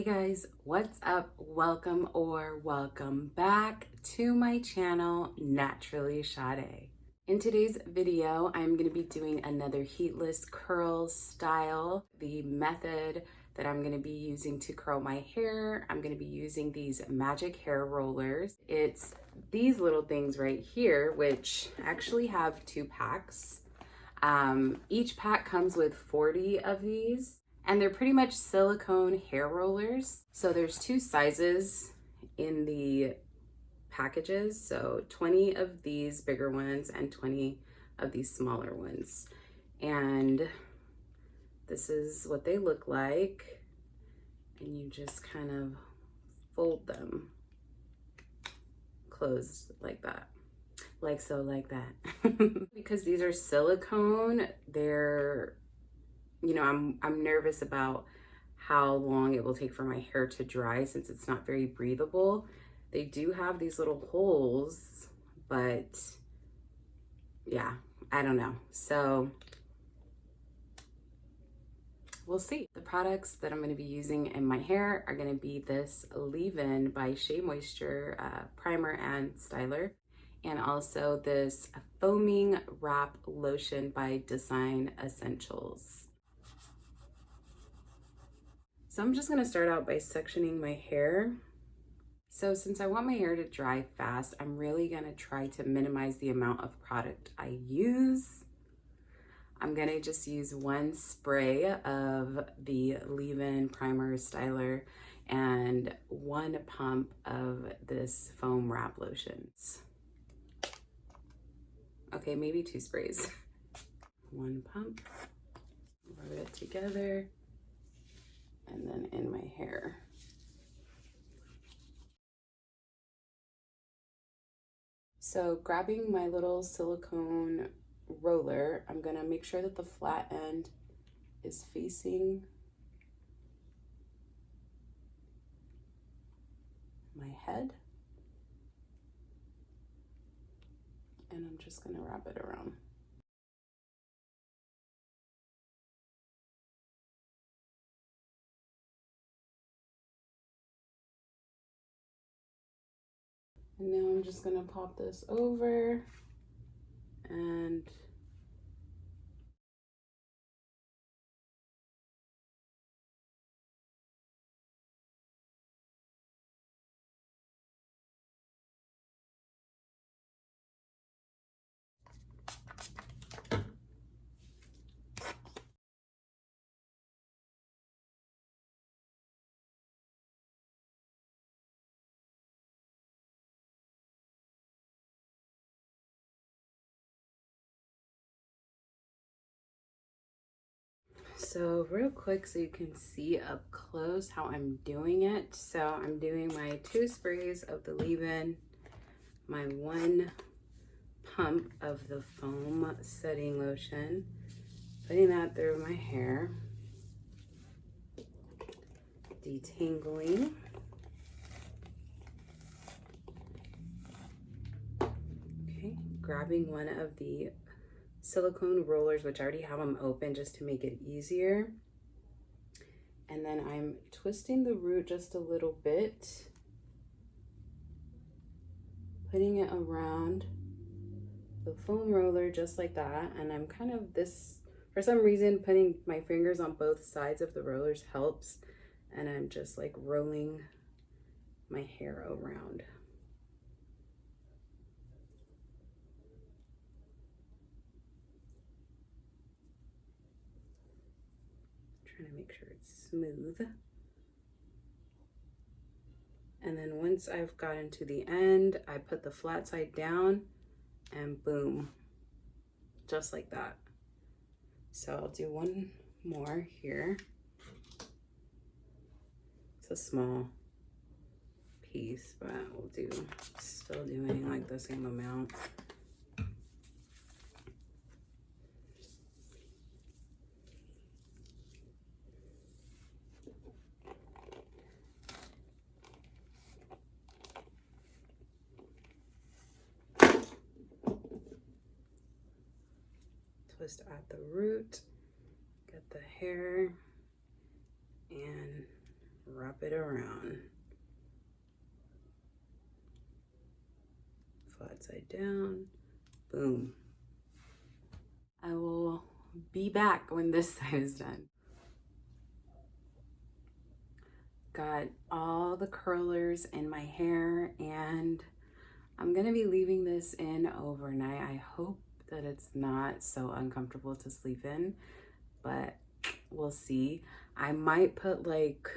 guys, what's up? Welcome back to my channel, Naturally Sade. In today's video, I'm going to be doing another heatless curl style. The method that I'm going to be using to curl my hair, I'm going to be using these magic hair rollers. It's these little things right here, which actually have 2 packs. Each pack comes with 40 of these. And they're pretty much silicone hair rollers. So there's 2 sizes in the packages. So 20 of these bigger ones and 20 of these smaller ones. And this is what they look like. And you just kind of fold them closed like that. Like so, like that. Because these are silicone, they're, you know, I'm nervous about how long it will take for my hair to dry since it's not very breathable. They do have these little holes, but yeah, I don't know. So we'll see. The products that I'm going to be using in my hair are going to be this Leave-In by Shea Moisture primer and styler, and also this foaming wrap lotion by Design Essentials. So I'm just gonna start out by sectioning my hair. So since I want my hair to dry fast, I'm really gonna try to minimize the amount of product I use. I'm gonna just use 1 spray of the Leave-In primer styler and 1 pump of this foam wrap lotions. Okay, maybe 2 sprays. 1 pump, rub it together. And then in my hair. So grabbing my little silicone roller, I'm gonna make sure that the flat end is facing my head. And I'm just gonna wrap it around. And now I'm just gonna pop this over and so real quick so you can see up close how I'm doing it. So I'm doing my 2 sprays of the Leave-In, my 1 pump of the foam setting lotion, putting that through my hair, detangling, okay, grabbing 1 of the silicone rollers, which I already have them open just to make it easier. And then I'm twisting the root just a little bit, putting it around the foam roller just like that. And I'm kind of for some reason, putting my fingers on both sides of the rollers helps. And I'm just like rolling my hair around. Trying to make sure it's smooth. And then once I've gotten to the end, I put the flat side down and boom, just like that. So I'll do 1 more here. It's a small piece, but we'll do, still doing like the same amount. Twist at the root, get the hair, and wrap it around. Flat side down, boom. I will be back when this side is done. Got all the curlers in my hair, and I'm gonna be leaving this in overnight. I hope that it's not so uncomfortable to sleep in, but we'll see. I might put like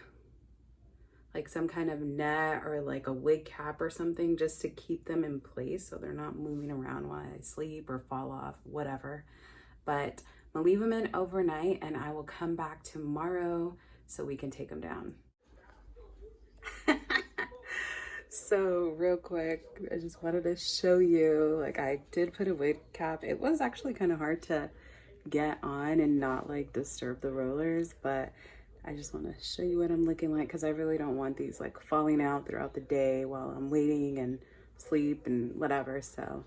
some kind of net or like a wig cap or something just to keep them in place so they're not moving around while I sleep or fall off, whatever. But I'm gonna leave them in overnight, and I will come back tomorrow so we can take them down. So real quick, I just wanted to show you, like, I did put a wig cap. It was actually kind of hard to get on and not like disturb the rollers, but I just want to show you what I'm looking like because I really don't want these like falling out throughout the day while I'm waiting and sleep and whatever. So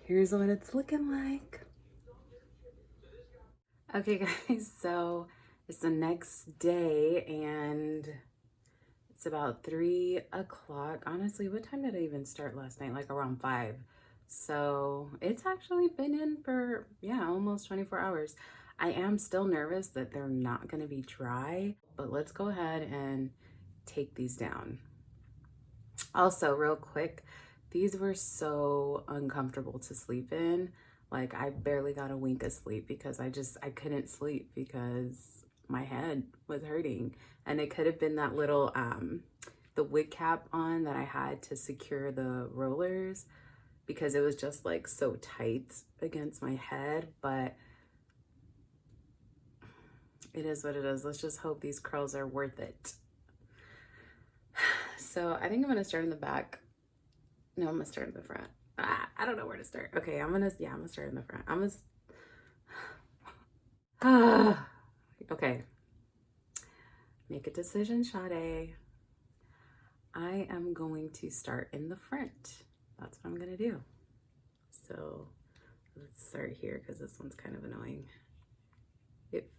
here's what it's looking like. Okay guys, so it's the next day and it's about 3 o'clock. Honestly, what time did I even start last night? Like around 5. So it's actually been in for, yeah, almost 24 hours. I am still nervous that they're not gonna be dry, but let's go ahead and take these down. Also, real quick, these were so uncomfortable to sleep in. Like I barely got a wink of sleep because I couldn't sleep because my head was hurting. And it could have been that little, the wig cap on that I had to secure the rollers because it was just like so tight against my head, but it is what it is. Let's just hope these curls are worth it. So I think I'm gonna start in the back. No, I'm gonna start in the front. I don't know where to start. Okay, I'm gonna start in the front. Okay. Make a decision, Sade. I am going to start in the front. That's what I'm gonna do. So let's start here because this one's kind of annoying. It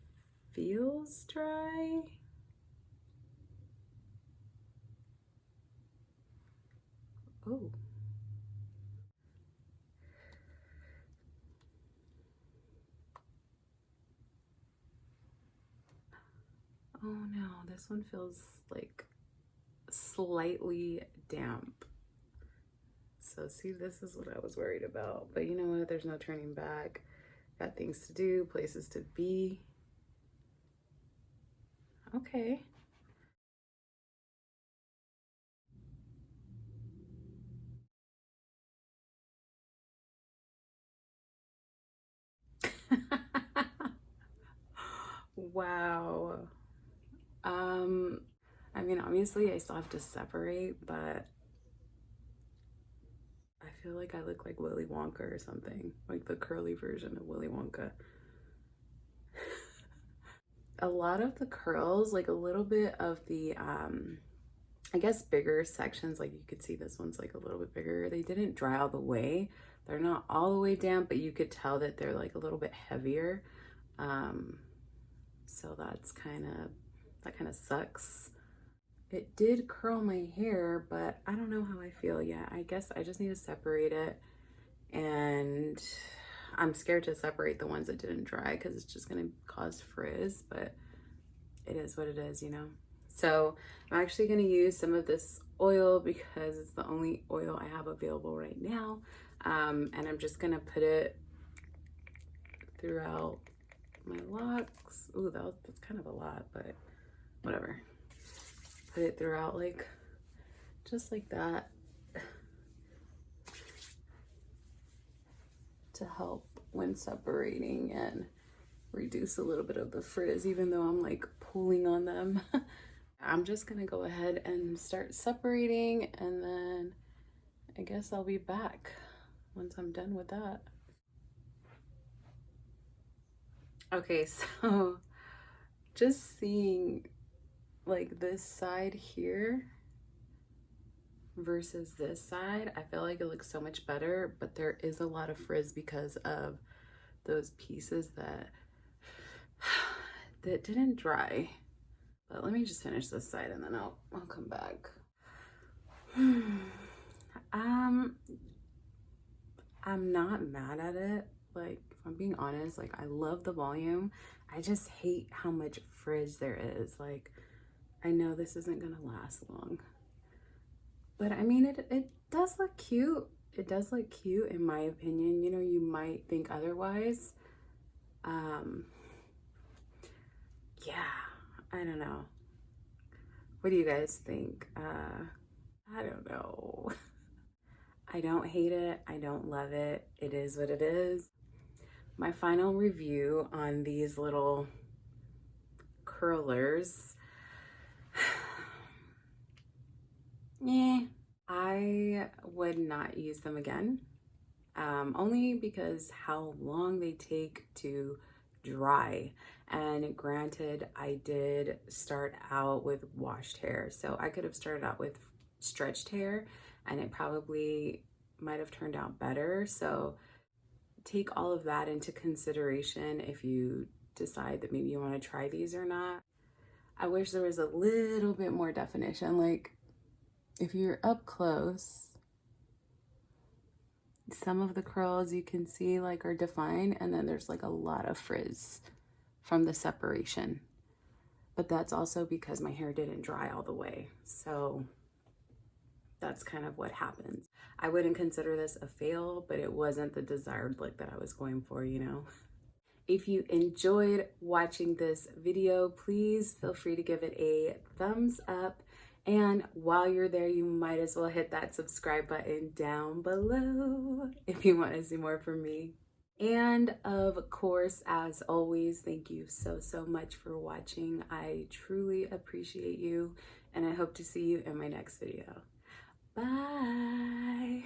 feels dry. Oh. Oh no, this one feels like slightly damp. So see, this is what I was worried about. But you know what? There's no turning back. Got things to do, places to be. Okay. Wow. I mean, obviously I still have to separate, but I feel like I look like Willy Wonka or something, like the curly version of Willy Wonka. A lot of the curls, like a little bit of the, I guess bigger sections, like you could see this one's like a little bit bigger. They didn't dry all the way. They're not all the way damp, but you could tell that they're like a little bit heavier. So that kind of sucks. It did curl my hair, but I don't know how I feel yet. I guess I just need to separate it, and I'm scared to separate the ones that didn't dry because it's just gonna cause frizz, but it is what it is, you know? So I'm actually gonna use some of this oil because it's the only oil I have available right now. And I'm just gonna put it throughout my locks. Ooh, that's kind of a lot, but whatever. Put it throughout, like, just like that, to help when separating and reduce a little bit of the frizz, even though I'm like pulling on them. I'm just gonna go ahead and start separating, and then I guess I'll be back once I'm done with that. Okay, so just seeing like this side here versus this side, I feel like it looks so much better, but there is a lot of frizz because of those pieces that didn't dry. But let me just finish this side and then I'll come back. I'm not mad at it. Like, if I'm being honest, like, I love the volume. I just hate how much frizz there is. Like, I know this isn't gonna last long, but I mean, it does look cute. It does look cute in my opinion. You know, you might think otherwise. Yeah, I don't know. What do you guys think? I don't know. I don't hate it. I don't love it. It is what it is. My final review on these little curlers. Yeah, I would not use them again. Only because how long they take to dry. And granted, I did start out with washed hair, so I could have started out with stretched hair and it probably might have turned out better. So take all of that into consideration if you decide that maybe you want to try these or not. I wish there was a little bit more definition. Like, if you're up close, some of the curls you can see like are defined, and then there's like a lot of frizz from the separation. But that's also because my hair didn't dry all the way. So that's kind of what happens. I wouldn't consider this a fail, but it wasn't the desired look that I was going for, you know? If you enjoyed watching this video, please feel free to give it a thumbs up. And while you're there, you might as well hit that subscribe button down below if you want to see more from me. And of course, as always, thank you so much for watching. I truly appreciate you, and I hope to see you in my next video. Bye.